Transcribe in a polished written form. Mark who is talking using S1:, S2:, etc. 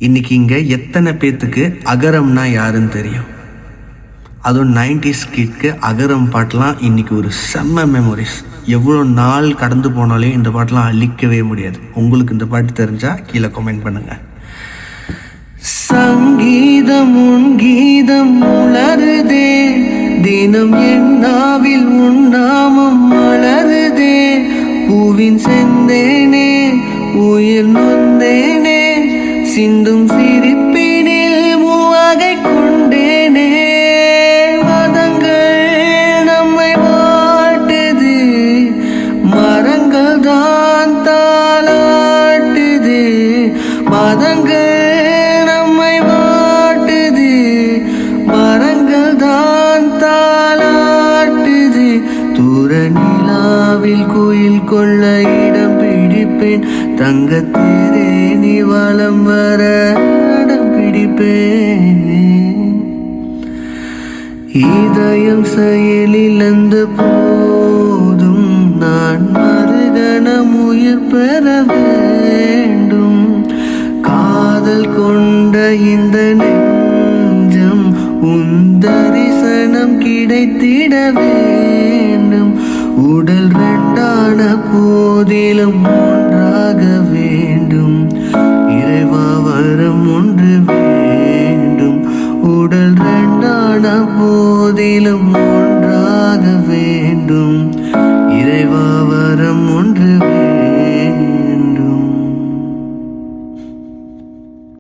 S1: இன்னைக்கு இங்கே எத்தனை பேர்த்துக்கு அகரம்னா யாருன்னு தெரியும்? அதுவும் 90s கிட்க்கு அகரம் பாட்டெலாம் இன்றைக்கி ஒரு செம்ம மெமரிஸ். எவ்வளோ நாள் கடந்து போனாலையும் இந்த பாட்டெலாம் அழிக்கவே முடியாது. உங்களுக்கு இந்த பாட்டு தெரிஞ்சால் கீழே கமெண்ட் பண்ணுங்கள். சங்கீதம் உன் கீதம் உளருதே, தினம் என்னாவில் உன்னாமம் மலருதே. பூவின் செந்தேனே உயிர் நொந்தேனே, சிந்தும் சிரிப்பினில் மூவகை கொண்டேனே. மதங்கள் நம்மை வாட்டுது, மரங்கள் தான் தாளாட்டுது. மதங்கள் நம்மை வாட்டுது, மரங்கள் தான் தாளாட்டுது. தூர நிலாவில் கோயில் கொள்ள இடம் பிடிப்பேன், தங்கத்தேரே நீ வலம் வர இடம் பிடிப்பேன். இதயம் செயலில் அந்த போதும் நான் மறுகணம் உயிர் பெற வேண்டும். காதல் கொண்ட இந்த நெஞ்சம் உன் தரிசனம் கிடைத்திட வேண்டும். உடல் ரெண்டான போதிலும் ஒன்றாக வேண்டும். இறைவா வரம் ஒன்று வேண்டும். உடல் ரெண்டான போதிலும் ஒன்றாக வேண்டும். இறைவா